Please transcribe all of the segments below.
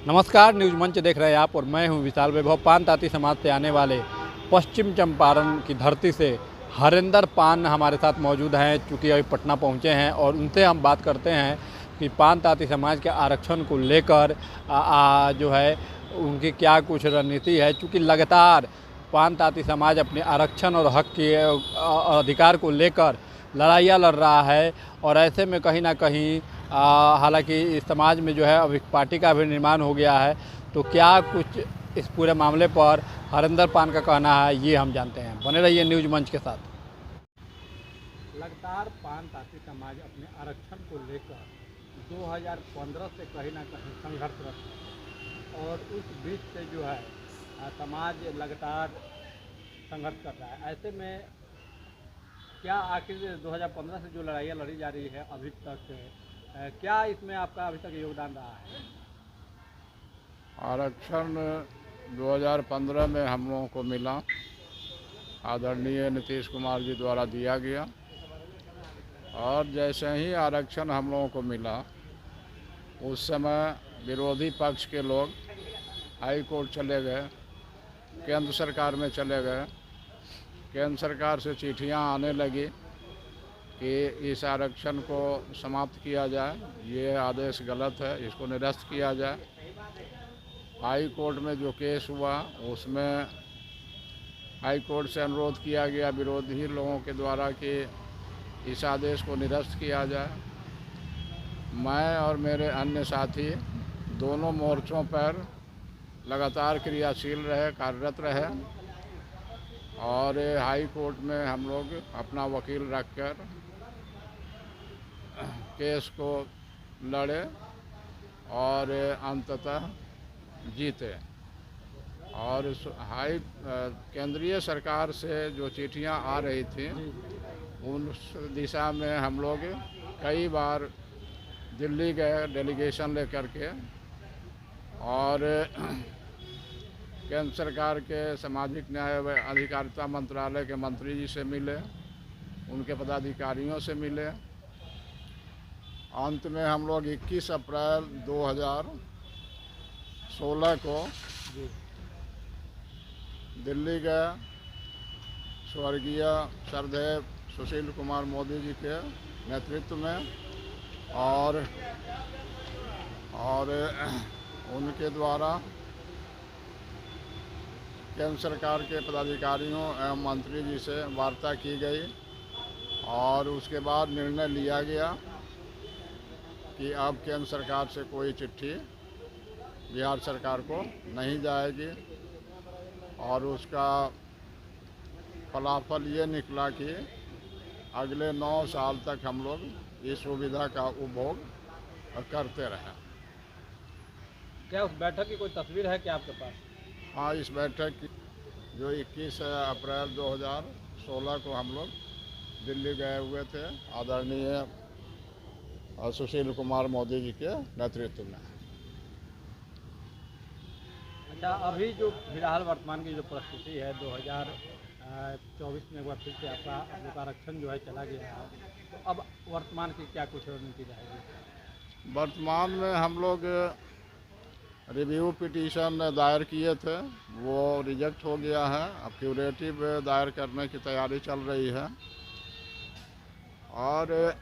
नमस्कार, न्यूज़ मंच देख रहे हैं आप और मैं हूं विशाल वैभव। पान ताती समाज से आने वाले पश्चिम चंपारण की धरती से हरेंद्र पान हमारे साथ मौजूद हैं, चूँकि अभी पटना पहुंचे हैं और उनसे हम बात करते हैं कि पान ताती समाज के आरक्षण को लेकर जो है उनकी क्या कुछ रणनीति है। चूँकि लगातार पान ताती समाज अपने आरक्षण और हक के अधिकार को लेकर लड़ाइयाँ लड़ रहा है और ऐसे में कहीं ना कहीं हालांकि इस समाज में जो है अभी पार्टी का भी निर्माण हो गया है, तो क्या कुछ इस पूरे मामले पर हरेंद्र पान का कहना है, ये हम जानते हैं। बने रहिए न्यूज़ मंच के साथ। लगातार पान ताती समाज अपने आरक्षण को लेकर 2015 से कहीं ना कहीं संघर्षरत है और उस बीच से जो है समाज लगातार संघर्ष कर रहा है। ऐसे में क्या आखिर 2015 से जो लड़ाइयाँ लड़ी जा रही है अभी तक, क्या इसमें आपका अभी तक योगदान रहा है? आरक्षण 2015 में हम लोगों को मिला, आदरणीय नीतीश कुमार जी द्वारा दिया गया और जैसे ही आरक्षण हम लोगों को मिला उस समय विरोधी पक्ष के लोग हाई कोर्ट चले गए, केंद्र सरकार में चले गए। केंद्र सरकार से चिट्ठियां आने लगी कि इस आरक्षण को समाप्त किया जाए, ये आदेश गलत है, इसको निरस्त किया जाए। हाई कोर्ट में जो केस हुआ उसमें हाई कोर्ट से अनुरोध किया गया विरोधी लोगों के द्वारा कि इस आदेश को निरस्त किया जाए। मैं और मेरे अन्य साथी दोनों मोर्चों पर लगातार क्रियाशील रहे, कार्यरत रहे और हाई कोर्ट में हम लोग अपना वकील रखकर केस को लड़े और अंततः जीते। और केंद्रीय सरकार से जो चिट्ठियां आ रही थी उस दिशा में हम लोग कई बार दिल्ली गए डेलीगेशन लेकर के और केंद्र सरकार के सामाजिक न्याय व अधिकारिता मंत्रालय के मंत्री जी से मिले, उनके पदाधिकारियों से मिले। अंत में हम लोग 21 अप्रैल 2016 को दिल्ली गए, स्वर्गीय श्रद्धेय सुशील कुमार मोदी जी के नेतृत्व में और उनके द्वारा केंद्र सरकार के पदाधिकारियों एवं मंत्री जी से वार्ता की गई और उसके बाद निर्णय लिया गया कि अब केंद्र सरकार से कोई चिट्ठी बिहार सरकार को नहीं जाएगी और उसका फलाफल ये निकला कि अगले 9 साल तक हम लोग इस सुविधा का उपभोग करते रहे। क्या उस बैठक की कोई तस्वीर है क्या आपके पास? हाँ, इस बैठक की जो 21 अप्रैल 2016 को हम लोग दिल्ली गए हुए थे आदरणीय सुशील कुमार मोदी जी के नेतृत्व में। अच्छा, अभी जो फिलहाल वर्तमान की जो परिस्थिति है 2024 में एक बार फिर से आपका आरक्षण जो है चला गया है, तो अब वर्तमान की क्या कुछ रणनीति रहेगी? वर्तमान में हम लोग रिव्यू पिटीशन दायर किए थे, वो रिजेक्ट हो गया है। अब क्यूरेटिव दायर करने की तैयारी चल रही है और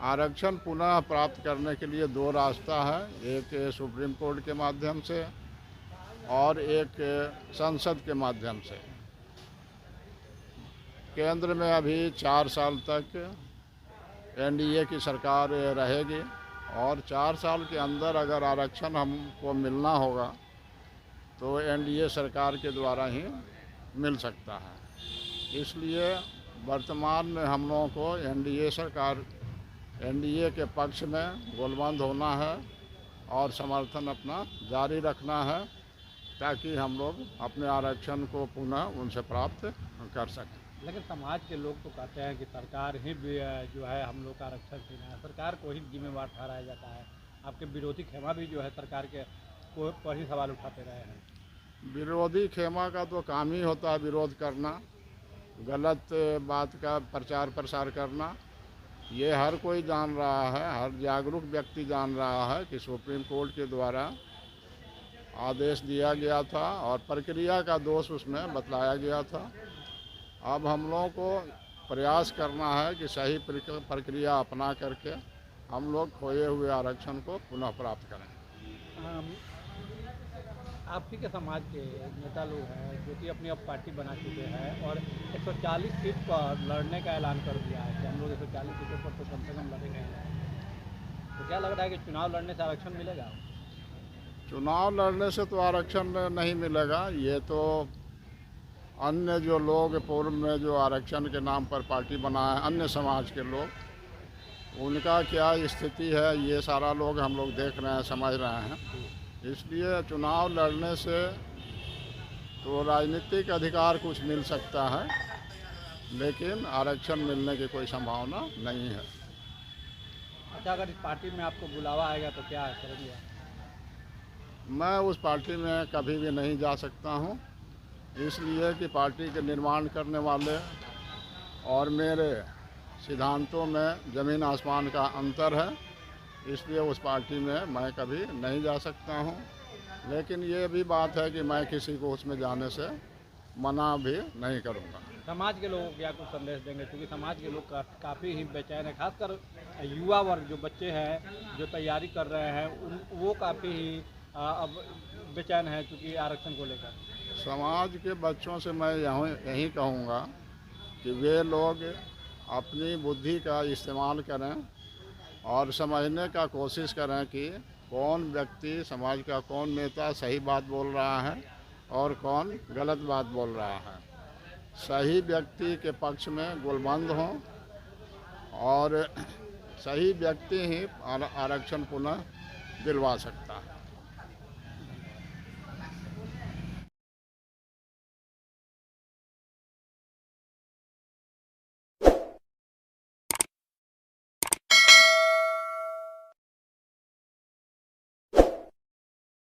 आरक्षण पुनः प्राप्त करने के लिए 2 रास्ता है, एक सुप्रीम कोर्ट के माध्यम से और एक संसद के माध्यम से। केंद्र में अभी 4 साल तक एनडीए की सरकार रहेगी और 4 साल के अंदर अगर आरक्षण हमको मिलना होगा तो एनडीए सरकार के द्वारा ही मिल सकता है। इसलिए वर्तमान में हम लोगों को एनडीए के पक्ष में गोलबंद होना है और समर्थन अपना जारी रखना है ताकि हम लोग अपने आरक्षण को पुनः उनसे प्राप्त कर सकें। लेकिन समाज के लोग तो कहते हैं कि सरकार ही जो है हम लोग का आरक्षण छीना है, सरकार को ही जिम्मेवार ठहराया जाता है। आपके विरोधी खेमा भी जो है सरकार के को पर ही सवाल उठाते रहे हैं। विरोधी खेमा का तो काम ही होता है विरोध करना, गलत बात का प्रचार प्रसार करना ये हर कोई जान रहा है, हर जागरूक व्यक्ति जान रहा है कि सुप्रीम कोर्ट के द्वारा आदेश दिया गया था और प्रक्रिया का दोष उसमें बतलाया गया था। अब हम लोगों को प्रयास करना है कि सही प्रक्रिया अपना करके हम लोग खोए हुए आरक्षण को पुनः प्राप्त करें। आप ही के समाज के नेता लोग हैं जो कि अपनी अब पार्टी बना चुके हैं और 140 सीट पर लड़ने का ऐलान कर दिया है कि हम लोग 140 सीटों पर तो कम से कम लड़ेंगे। तो क्या लग रहा है कि चुनाव लड़ने से आरक्षण मिलेगा? चुनाव लड़ने से तो आरक्षण नहीं मिलेगा। ये तो अन्य जो लोग पूर्व में जो आरक्षण के नाम पर पार्टी बनाए अन्य समाज के लोग, उनका क्या स्थिति है ये सारा लोग हम लोग देख रहे हैं, समझ रहे हैं। इसलिए चुनाव लड़ने से तो राजनीतिक अधिकार कुछ मिल सकता है, लेकिन आरक्षण मिलने की कोई संभावना नहीं है। अच्छा, अगर इस पार्टी में आपको बुलावा आएगा तो क्या करेंगे? मैं उस पार्टी में कभी भी नहीं जा सकता हूं, इसलिए कि पार्टी के निर्माण करने वाले और मेरे सिद्धांतों में ज़मीन आसमान का अंतर है, इसलिए उस पार्टी में मैं कभी नहीं जा सकता हूं। लेकिन ये भी बात है कि मैं किसी को उसमें जाने से मना भी नहीं करूंगा। समाज के लोगों को क्या कुछ संदेश देंगे, क्योंकि समाज के लोग काफ़ी ही बेचैन है, खासकर युवा वर्ग जो बच्चे हैं जो तैयारी कर रहे हैं वो काफ़ी ही अब बेचैन है क्योंकि आरक्षण को लेकर। समाज के बच्चों से मैं यही कहूँगा कि वे लोग अपनी बुद्धि का इस्तेमाल करें और समझने का कोशिश करें कि कौन व्यक्ति, समाज का कौन नेता सही बात बोल रहा है और कौन गलत बात बोल रहा है। सही व्यक्ति के पक्ष में गोलबंद हों और सही व्यक्ति ही आरक्षण पुनः दिलवा सकता है।